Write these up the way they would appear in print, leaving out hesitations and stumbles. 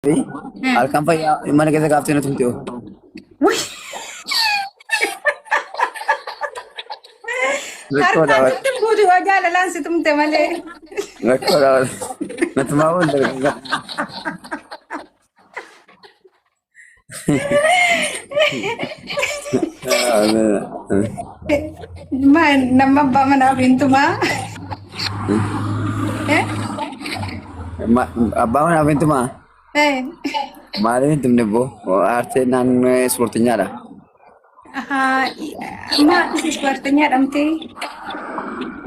halkan fayyaa mana keessa gaaftee na tumte oo. Wih, Rakkoodha harkaan wal. sitti buuti waa jaalalaan si tumte malee. Rakkoodha wal. Natumaa wal dargaggaa. Nama abbaa manaa fi intumaa. Eh? Abbaa manaa fi intumaa Eh. maaliif hin tumne boo? Aartee naannoo ispoortinyaadha. Maa isi ispoortinyaa dhamtee?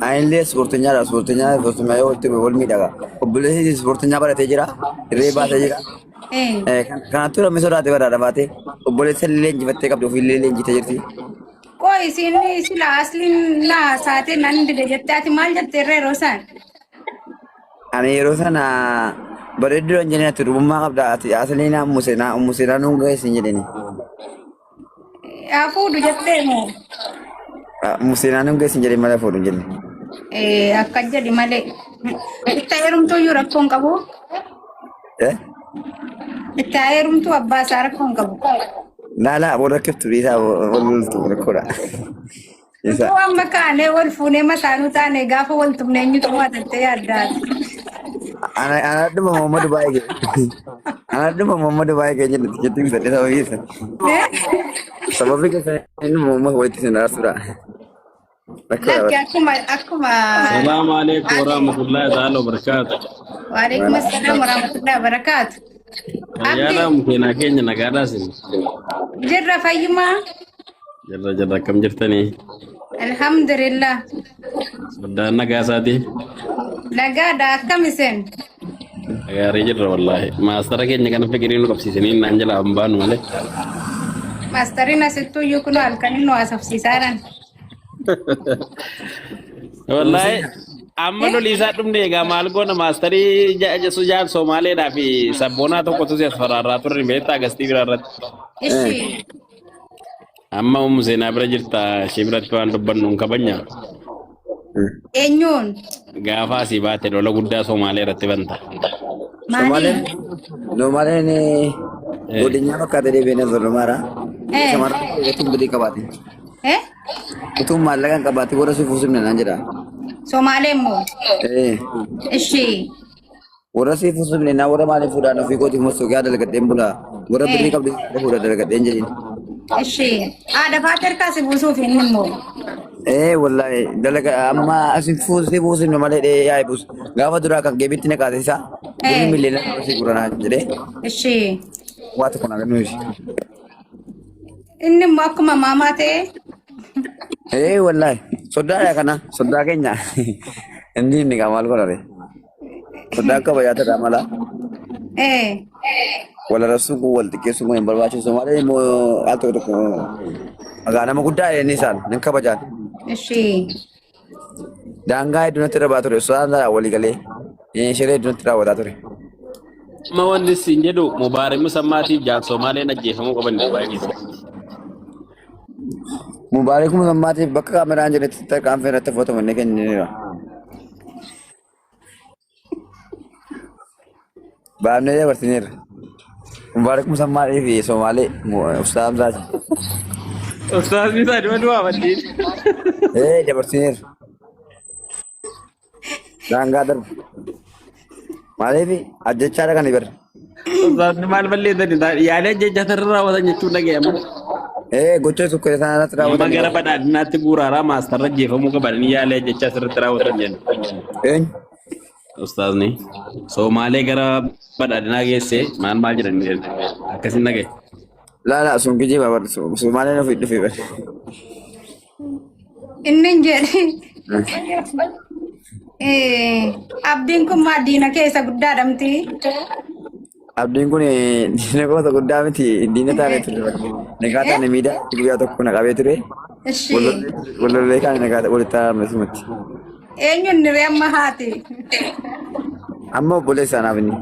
Anillee ispoortinyaadha. Ispoortinyaa yoo wal miidhaga. Obboleessi ispoortinyaa baratee jira. Irree baatee jira. Eh. Kanattuu namni sodaate baraadha baatee. Obboleessa illee injifattee qabdi ofiillee injitee jirti. Koo isin sila asliin laa saatee nan dide jettee ati maal jettee irra yeroo isaan? Ani yeroo sana bareedduu hin jedhani ati rubummaa qabda ati asliin museenaa nuun ga'ees hin jedhani. Haa fuudhu jettee moo? Museenaa nuun ga'ees hin jedhani malee fuudhu hin jedhani. Akka jedhi malee. Itti heerumtuu iyyuu rakkoo hin qabu. Itti heerumtuu abbaa isaa rakkoo hin qabu. Lala wal rakkiftu dhiisaa wal loltu rakkoodha. Waan makaanee wal fuunee mataanuu taane gaafa wal tumne eenyutu mo'atattee yaaddaati. Anadhuma Muhammadu baay'ee ga'e. Anadhuma Muhammadu baay'ee ga'e jettee bisadhe sababii isa. Sababii keessa inni Muhammad walitti sin raasuudha. Lakki akkuma. Salaamu alaikum warahmatullahi ta'ala wabarakatuh. Waalaikum assalam warahmatullahi wabarakatuh. Yaada mukeenaa keenya nagaadhaa sin. Jirra fayyumaa. Jirra akkam jirtanii? Alhamdulillah. Soddaan nagaa isaati. Nagaadha akkam isin? Gaarii jirra wallaahi. Maastara keenya kana fikirii nu qabsiisanii naan jala hin baanu malee. Maastariin asittuu iyyuu kun halkan inni haasofsiisaaran. Wallaahi amma lolii isaa dhumne egaa maal goona maastarii sujaan Somaaleedhaa fi sabboonaa tokkotu si as faraarraa turre beektaa gastii biraa irratti. Ishi. Amma seenaa bira jirta ishee biratti waan dubbannu hin kabanya. Eenyuun? Gaafa asii baate lola guddaa Somaalee irratti banta. Somaaleen godinyaa fakkaatee deebiin Oromaadha. Shamarran ittiin badii qabaate. Ittiin maallaqa hin qabaate warra si fuusifne naan jedha. Somaalee moo? Ishi. Warra si fuusifne naa warra maaliif fuudhaan ofii kootiif mostooqiyaa dalagadheen bulaa. Warra birrii qabdi fuudha dalagadheen jedhin. Ishi. Haadha faata harkaa si buusuuf inni immoo. Wallahi dalaga amma asin fuusifne malee yaa'e buus. Gaafa duraa kan geebitti na kaasisa. Birrii miliyoona si guranaa jedhee. Ishi. Waa tokko na gannuusi. Inni immoo akkuma maamaa ta'e. Wallahi sodaadha kana sodaa keenya inni maal godhare sodaa akka bayyaatadha mala wala rasuu kun wal xiqqeessuu kun hin barbaachisu malee immoo al tokko tokko egaa nama guddaa inni isaan hin kabajaan. Daangaa hedduutti rabaa ture sodaan walii galee shiree hedduutti raawwataa ture. Amma wanti siin jedhu Mubaarak Musammaatiif jaan Somaaleen ajjeefamuu qaban baay'ee. Mubaarak Musammaatiif bakka kaameraan jedhetti tarkaanfii irratti footomanne kenniniira. Baafnee dabarsineerra. Mubaarak Musammaatiif Somaalee Ustaaz Hamzaati. Ustaaz Hamzaa dhuma waamaniin. Dabarsineerra. Daangaa darbu. Maaliif ajjechaadha kan ibara. Ustaaz maal balleessanii yaalee ajjechaa sarara raawwatan jechuun dhaga'ama. Gocha sukkee sana irratti raawwatan. Amma gara badhaadhinaatti guuraaraa maastarra ajjeefamuu qaban yaalee ajjechaa sirriitti raawwatan jenna. Ustaazni Somaalee gara badhaadhinaa geessee maal jedhanii akkasiin dhagaye. Laala sun kijiba Somaaleen ofii dhufee bara. Inni jedhe abdiin kun diina keessa guddaadhamti. Abdiin kun diina goota guddaa miti diina taanee ture. Nagaa taane miidhaa guyyaa tokko na qabee ture. Wallolee kaan nagaa walitti taa'amne simatti. Eenyuun niree amma haati? Amma obboleessa anaaf inni.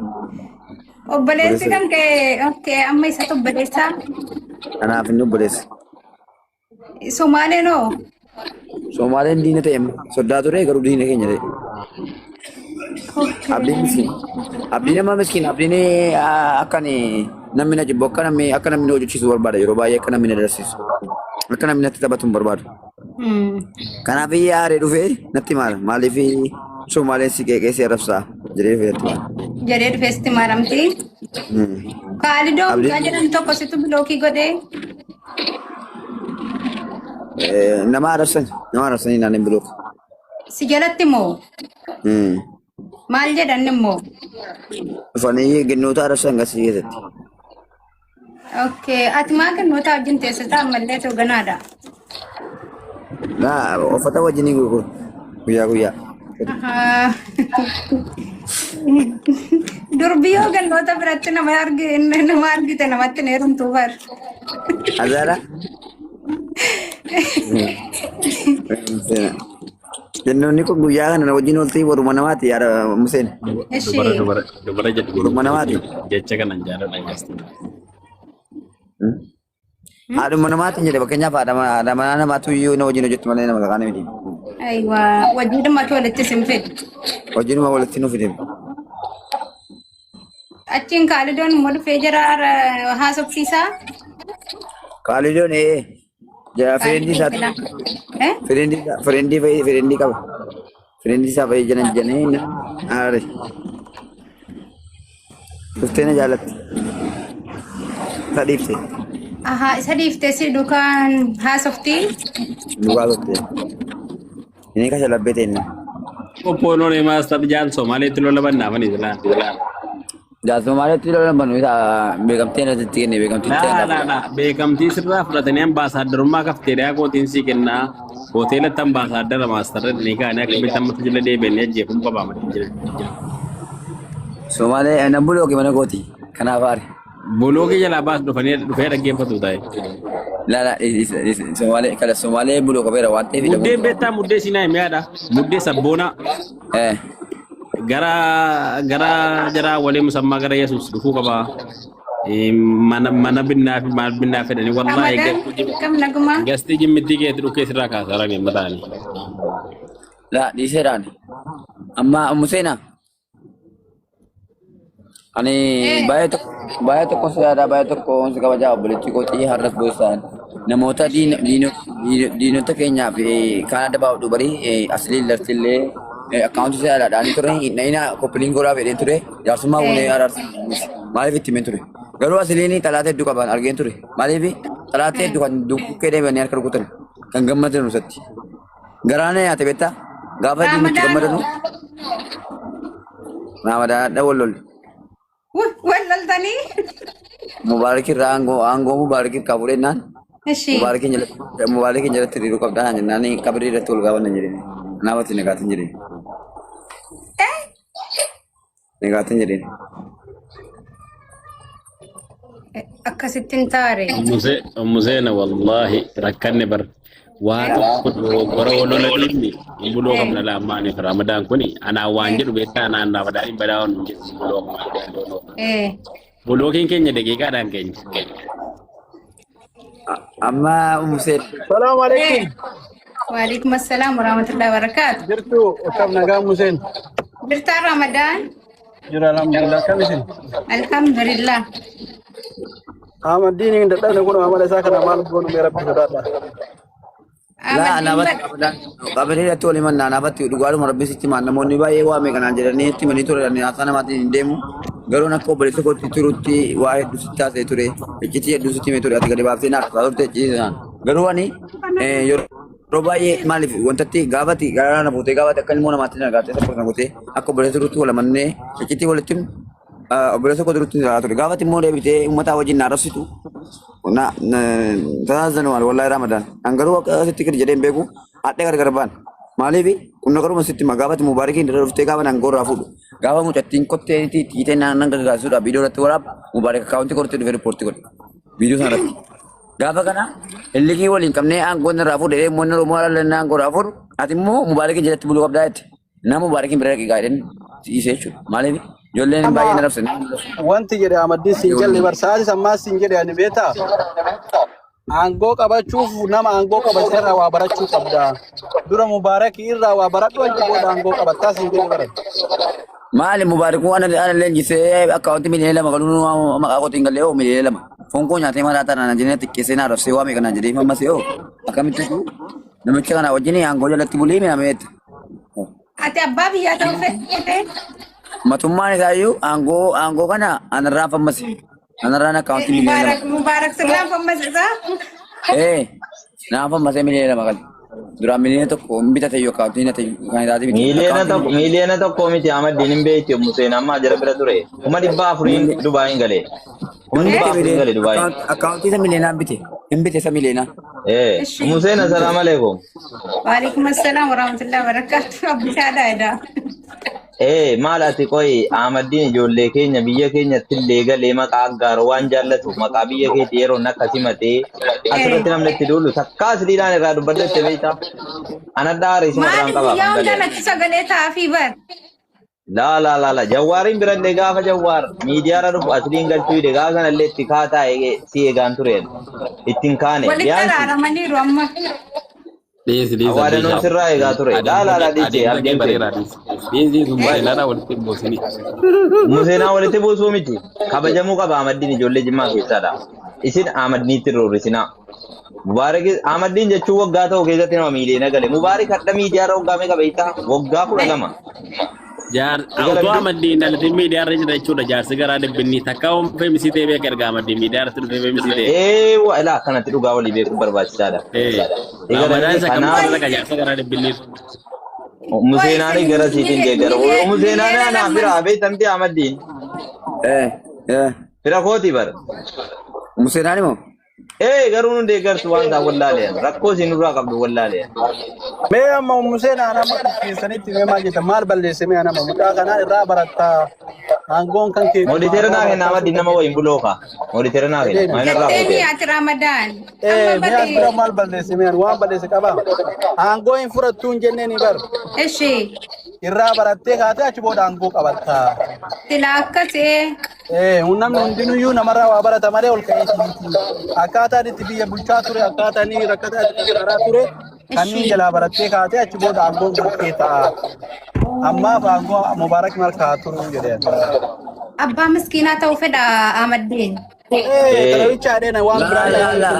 Obboleessi kan ka'e amma isatu obboleessaa? Anaaf inni obboleessa. Somaaleen hoo? Somaaleen diina ta'e sodaa ture garuu diina keenya ta'e. Abdiin miskin. Abdiin nama miskin. Abdiin akka namni na jibbu akka namni na hojjechiisu barbaada yeroo baay'ee akka namni na darsiisu. Akka namni natti taphatu hin barbaadu. Kanaaf yaadee dhufee natti maala. Maaliif Somaaleen si qeeqeessee rabsaa jedhee dhufee natti maala. Jedhee dhufee sitti maalamti. Kaalidoo mucaa jedhamu tokko situ bilookii godhee. Nama arabsanii naannoo bilook. Si jalatti moo? Maal jedhan immoo? Dhufanii ginnoota arabsan gasii keessatti. Okay, ati maa ginnoota wajjin teessita ammallee ta'u ganaadha. Uffata wajjin gurguru guyyaa. Durbiyyoo gannoota biratti nama argite namatti ni heerumtuu bar. Azaara? Jennoonni kun guyyaa kana wajjin ooltii warruma namaati yaada Museen. Dubara jedhu Warruma namaati. jecha kanan jaaladha gasti. Haadhuma namaatiin jedhe fakkeenyaaf haadha manaa namaatu iyyuu na wajjin hojjettu malee nama laqaana miti. Aywa, wajjidumatu walitti sinfid. Hojiinuma walitti nuuf hidhe. Achiin kaalidoon immoo dhufee jira haasofsiisaa. Kaalidoon fireendi isaa fireendi qaba. Fireendi isaa fayyee jennee aare. Dhuftee na jaallatti. Isa dhiifte. Isa dhiiftee si dukaan haasoftii. Dhugaa turte. Ini kasih lebih tena. Oppono ne master jaan Somali itu lola banna mani jalan. Jatuh Somali itu lola banu itu begam tena titik ni begam titik. Nah. Begam tisra fratenya ambassador rumah kafeteria ko tinsi kenna hotel tam ambassador master ni ka anak lebih tam tu jela de bennya je pun pa mati jela. Somali enam bulan gimana koti? Kenapa hari? Bulu ke jala bas do fane do fere game patu dai. La Somali kalau Somali bulu kau berawat TV. Mudde beta mudde sina me ada. Mudde sabona. Gara jara wale musamma gara Yesus duku kaba. Mana binna fe dani wallahi Kam naguma? gasti jimmitti ke tu ke sira ka sarani matani. La di seran. Amma Musena. Ani bayar tu kau ada bayar tu kau sekarang jawab boleh cukup ini harus bosan. Namoota diinota keenyaaf kan adda baafnu bari asli ilaalchillee akkaawunti isaa alaadhaan ture inni koppiliin goraa fedheen ture jaarsummaa uunee araarsa maaliif itti himeen ture garuu asliin xalaata hedduu qaban argeen ture maaliif xalaata hedduu kan dukkee deebanii harka rukutan kan gammadan nusatti garaana yaate beektaa gaafa diinitti gammadanu Ramadaan wallol Walloltanii? Mubarakirraa aangoo Mubarakir qabuudhennaan Mubarakin jalatti hiriiruu qabdaan jennaan qabrii irratti ol gaafanna jedheen naafatti negaatin jedheen. Negaatin jedheen. Akkasittiin taare. Museena wallahi rakkanne bar waa tokko gora walola dhimmi buloo qabna laamaaniif Ramadaan kuni anaa waan jedhu beektaa anaan Ramadaan hin badaawan buloo qabna. Buloo keenya daqiiqaadhaan keenya. Amma Museen. Assalamualaikum. Waalaikumsalam warahmatullahi wabarakatuh. Jirtu kam nagaa Museen. Birtaa Ramadaan. Jira alhamdulillah kamisin. Alhamdulillah. Ahmad Dini ngi dadda ko amala saka na mal gonu me rabbi dadda. La nabat qabri irratti wali manna nabatti dhugaadhuma rabbi sitti maan namoonni baay'ee waame kanaan jedhanii itti manii ture haasa namaatiin hin deemu garuu akka obboleessa kootti turutti waa hedduu sitti taasisee ture iccitii hedduu sitti himee ture ati gadi baaftee naaf taasisa turte iccitii garuu ani yeroo baay'ee maaliif wantatti gaafati garaa na fuutee gaafati akka ilmoo namaatti na gaafate sapporta gootee akka obboleessa turutti wala mannee iccitii walitti obboleessa koo turutti taa'aa ture gaafati immoo deebitee uummataa wajjin na arrabsitu tajaajila maal wallahi Ramadaan angaruu akkasitti gadi jedheen beeku adda gargar baan maaliif kunna garuma sitti magaafati Mubaarakiin irra dhuftee gaafa nan gorraa fuudhu gaafa mucattiin kottee tiitee nan gargaarsuudha viidiyoo irratti waraab Mubaarak akkaawuntii kortee dhufee riippoortii godhe viidiyoo sana irratti gaafa kana illikii waliin qabnee aangoon irraa fuudhee moonni Oromoo alaallee aangoo irraa fuudhu ati immoo Mubaarakiin jalatti buluu qabdaa jetti nama Mubaarakiin bira dhaqee gaadheen dhiisee jechuudha maaliif ijoolleen baay'ee na rabsan Wanti jedhe Ahmadiin siin jalli barsaati sammaa siin jedhe ani beeta. Aangoo qabachuuf nama aangoo qabate irraa waa barachuu qabda. Dura Mubaarakii irraa waa baradhu achi booda aangoo qabattaa siin jedhe bara. Maali mubaarak ana leenjisee akkaawunti miliyoona lama galuu maqaa kootiin galee oo miliyoona lama. Foon koo nyaatee mataa taanaan jedhee xiqqeessee naa rafsee waamee kanaan jedhee mammasee oo akkamitti namicha kana wajjin aangoo jalatti bulee mi'aameetti. Ati abbaa biyyaa ta'uu fedhe. Matummaan isaayyuu aangoo kana anarraan fammase. Anarraan akkaawunti miliyoona lama. Mubaarak sirnaan fammasisaa. Naan fammasee miliyoona lama galee. Duraan miliyoona tokko hin bitate yoo akkaawuntiin ati kan isaati biti. Miliyoona tokko miti Ahmadiin hin beekti Museen amma jara bira ture. Kuma 400 Dubaayin galee. Kuma 400 galee Dubaayin. Akkaawuntii isa miliyoonaan bite. Hin bite isa miliyoonaa. Museen assalaamu alaikum. Waalaikum assalam warahmatullahi wabarakatuh. Abbisaadha edaa. Maal ati qoyi Ahmadiin ijoollee keenya biyya keenyatti illee galee maqaa aggaaroo waan jaallatu maqaa biyya keetti yeroo akka simatee asirratti namni itti duulu takkaa siriidhaan irraa dubbadde itti beektaa. Ana daaree sima irraan qabaa. Maali guyyaa hundaan achi sagalee taa'aafii bar. La Jawwaariin birallee gaafa Jawwaar miidiyaarra dhufu asliin galchuu hidhe gaafa sanallee itti kaataa si eegaan tureen ittiin kaane. Walitti araaramaniiru amma. Awwaadanoon sirraa eegaa ture. La dhiisee arginte. Museenaa walitti buusuu miti. Kabajamuu qaba Ahmadiin ijoollee Jimmaa keessaadha. Isin Ahmadiinitti roorrisinaa. Mubaarak Ahmadiin jechuun waggaa ta'u keessatti nama miliyoona gale. Mubaarak hadha miidiyaarra waggaa meeqa beektaa? Waggaa 12. Auto Ahmadiin dhalate miidiyaarra jira jechuudha jaarsi garaa dhibbinni takka femisitee beeka erga Ahmadiin miidiyaarratti dhufe femisitee. Walaa akkanatti dhugaa walii beekuun barbaachisaadha. Ramadaan isa kamuu irra jaarsa garaa dhibbinni. Museenaanii gara siitiin deeggara. Museenaanii anaaf bira beektamti Ahmadiin. Bira kooti bara. Museenaanii moo? Garuu nu deeggartu waan ta'an wallaaleen rakkoo isin irraa qabdu wallaaleen. Mee amma Museenaa nama keessanitti mee maal jettan maal balleesse mee nama mucaa kana irraa barattaa aangoon kan kee. Mooditeera naa kenna Ahmadiin nama wayin bulooka. Mooditeera naa kenna. Maayina irraa Teeni fuutee. ati Ramadaan. mee as bira maal balleesse mee waan balleesse qaba aangoo hin fudhattuu hin jenneen bar Eshi. irraa barattee kaatee achi booda aangoo qabattaa. Sila akkasee. Namni hundinuyyuu namarraa waa barata malee ol ka'eeti. Akkaataan itti biyya bulchaa ture akkaataan inni rakkataa itti qaraa ture kanneen jalaa barattee kaatee achi booda aangoon bukkee ta'a. Ammaaf aangoo Mubaarak malkaa turuu jedheen. Abbaa miskiinaa ta'uu fedha Ahmadiin. Kalawicha adeen waan biraa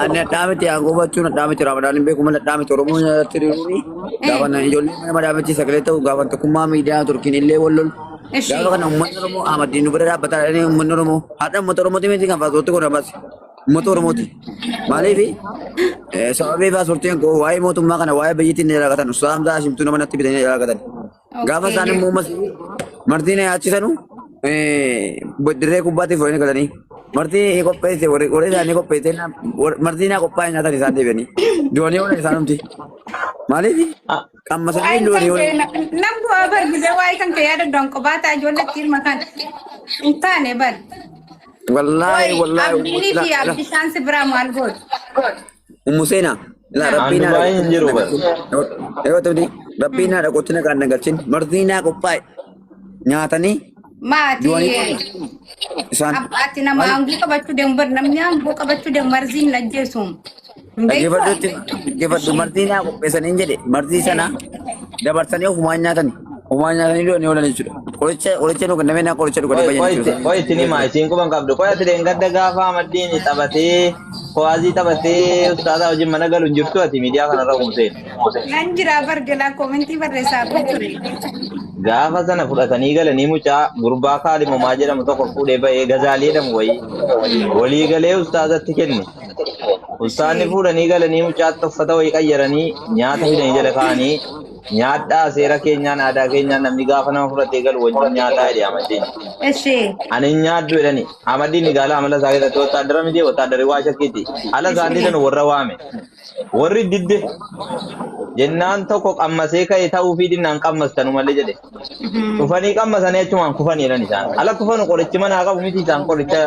Ani dhaamiti aangoo bachuun dhaamiti Ramadaan hin beeku malee dhaamiti Oromoo nyaatti riruuni. Gaafa ijoollee nama dhaamiti sagalee ta'u gaafa tokkummaa miidiyaa turkiin illee wal lolu. Gaafa kana uummanni Oromoo Ahmadiin nu bira dhaabbataa jedhanii uummanni Oromoo haadha uummata Oromooti miti kan faasootti godha baasi. Uummata Oromooti. Maaliif sababii faasortiin koo waa'ee mootummaa kana waa'ee biyyittiin ni dhalagatan saamsaa shimtuu nama natti bitanii dhalagatan. Gaafa isaan immoo martiin yaachisanu dirree kubbaatti fo'anii galanii. Martii qopheesse warri isaanii qopheesse martii naa qophaa'e nyaatan isaan deebi'anii. Doonii oolan isaan humti. Maaliif qammasanii doonii oolan. Nam bu'aa barbaade waa'ee kan kee yaada doon qobaataa ijoolletti ilma kan hin taane bar. Wallaahi Abdiinii fi Abdishaan si biraa maal godhu? Umuseena. Rabbiin hin jiru bara. Rabbiin haadha qottina kan nagalchin martii naa qophaa'e nyaatanii. Maatii. Ati nama aangoo qabachuu deemu bar namni aangoo qabachuu deemu marziin najjeesuun. Geeffadhu martii naa qopheessanii jedhe martii sana dabarsanii ofumaan nyaatanii. Ofumaan nyaatanii doonii oolan jechuudha. Qoricha nu kennamee naa qoricha dhuganii fayyadamu. Qoy isin himaa isin quban qabdu. Qoy ati gadda gaafa Ahmadiin taphatee kowaazii taphatee ustaataa wajjin mana galu hin jirtu ati miidiyaa kanarra Museen. Nan jira bargalaa koomentii barreessaa ture. Gaafa sana fudhatanii galanii mucaa gurbaa kaalimumaa jedhamu tokko fuudhee ba'ee gazaalii jedhamu walii galee ustaazatti kenne. Ustaanni fuudhanii galanii mucaatti uffata wayii qayyaranii nyaata fidanii jala kaa'anii nyaadhaa seera keenyaan aadaa keenyaan namni gaafa nama fudhatee galu wajjin nyaataa jedhe Ahmadiin. Ani nyaaddu jedhani Ahmadiin gaala amala isaa keessatti wotaadara miti wotaadari waa shakkiiti. Ala isaanii sana warra waame. Warri didde jennaan tokko qammasee ka'e ta'uu fi dinnaan qammastanu malee jedhe. Dhufanii qammasanii achumaan kufanii jedhan isaan. Ala kufanu qorichi manaa qabu miti isaan qoricha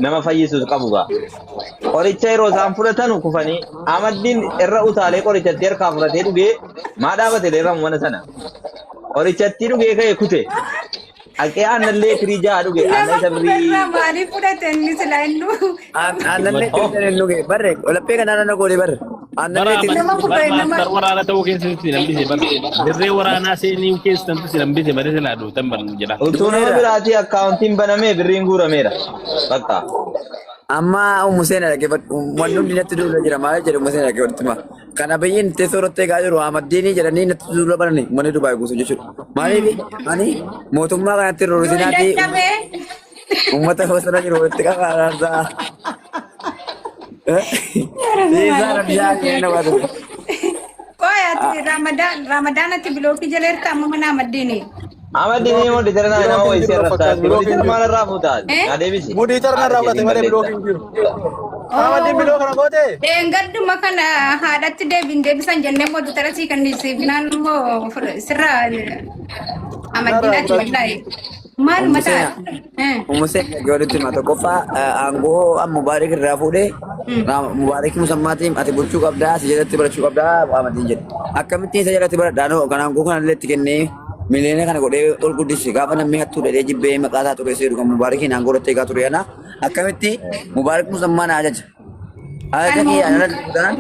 nama fayyisuus qabu gaa. Qoricha yeroo isaan fudhatanu kufanii Ahmadiin irra utaalee qorichatti harkaa fudhatee dhugee maa dhaabate leerra mana sana. Qorichatti dhugee ka'e kute. Aqee aannan firii jaha dhuge aannan isa firii. Maaliif fudhate inni sila innu? Aannan firii dhuge barre olappee kanaan ana goone barre. Anna Bara beeti. Nama pun keren, nama. master waraana ta'uu keessatti nambise bara. Dirree waraanaa seenii keessatti nambise bara sila aduutan bara jedha. Utuu nama biraati akkaawuntiin banamee birriin guurameera. Bakka. Amma Museen dhaqee wanni hundi natti duula jira maal jedhu Museen dhaqee walitti hima. Kana biyyiin teessoo irratti eegaa jiru Ahmaddiinii jedhanii natti duula banani mana Dubaay guutuu jechuudha. Maaliif ani mootummaa kanatti roorrisinaati uummata bosona jiru walitti qabaarraa. Isaa rabbiyaa kenna waan dhufe. Ati Ramadan ati bilookii jala hirkaa amma mana Ahmaddiinii. Ahmaddiinii immoo ditarnaa nama wayisee irratti ditar maalirraa fuutaati? Adeemisi. Mudii tarnaa raawwate malee bilookiin jiru. Ahmaddiin biloo kana goote? Gadduma kana haadhatti deebisan jennee mootu tarasii kannisiif naannoo sirraa Ahmaddiin ati wallahi. Maal mataa? Museen dhaqee walitti hima tokkoffaa aangoo Mubaarik irraa fuudhee Mubaarik musammaatiin ati bulchuu qabdaa si jalatti barachuu qabdaa Ahmaddiin jedhe. Akkamittiin isa jalatti baradhaanoo kan aangoo kana illee itti kennee miliyoona kana godhee ol guddise gaafa namni hattuu dhedhee jibbee maqaa isaa xureessee dhugan Mubaarikiin aangoo irratti eegaa ture yana akkamitti Mubaarik musammaan ajaja.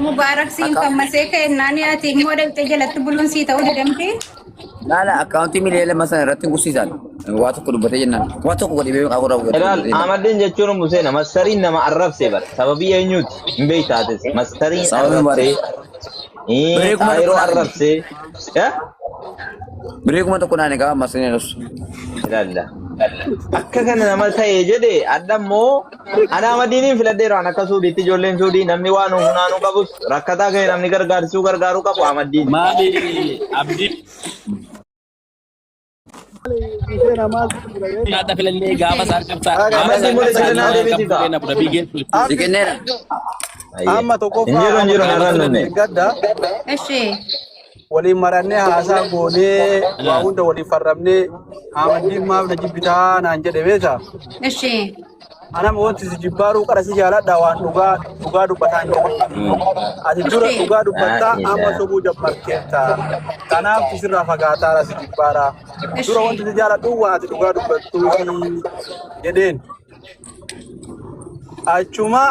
Mubaarak siin fammasee kennaani ati immoo dhaqxee jalatti buluun sii ta'uu didamtee. Laala akkaawuntii miliyoona lama sana irratti gursiisan waa tokko dubbatee jennaan waa tokko godhee beeku qabu raawwatu. Ilaal Ahmaddiin jechuun Museen masariin nama arrabsee bara sababii eenyuuti hin beektaates masariin arrabsee yeroo arrabsee Bireekuma tokko naan egaa masariin arrabsu. ilaalla. Akka kana nama ta'ee jedhe adda immoo ana Ahmaddiiniin filadheera waan akka suudiitti ijoolleen suudii namni waan humnaanuu qabus rakkataa ga'e namni gargaaruu qabu Ahmaddiin. Maali abdii yaada filallee gaafa isaan qabsaa. Ahmaddiin mul'isa jennaan deebisii ta'a. Siqenneera. Amma tokkoffaa Injiru narrannunne. gadda Ishee. waliin marannee haasaa goonee waa hunda waliin farramnee Ahmaddiin maaf na jibbitaa naan jedhe beektaa? Ishee. Anama wanti si jibbaaruu qara si jaaladha waan dhugaa dubbataa hin jedhu. Ati dura dhugaa dubbattaa amma sobuu jammarkeetta. Kanaaf sirraa fagaataa si jibbaara. Dura wanti si jaaladhu waan ati dhugaa dubbattuu jedheen. Achuma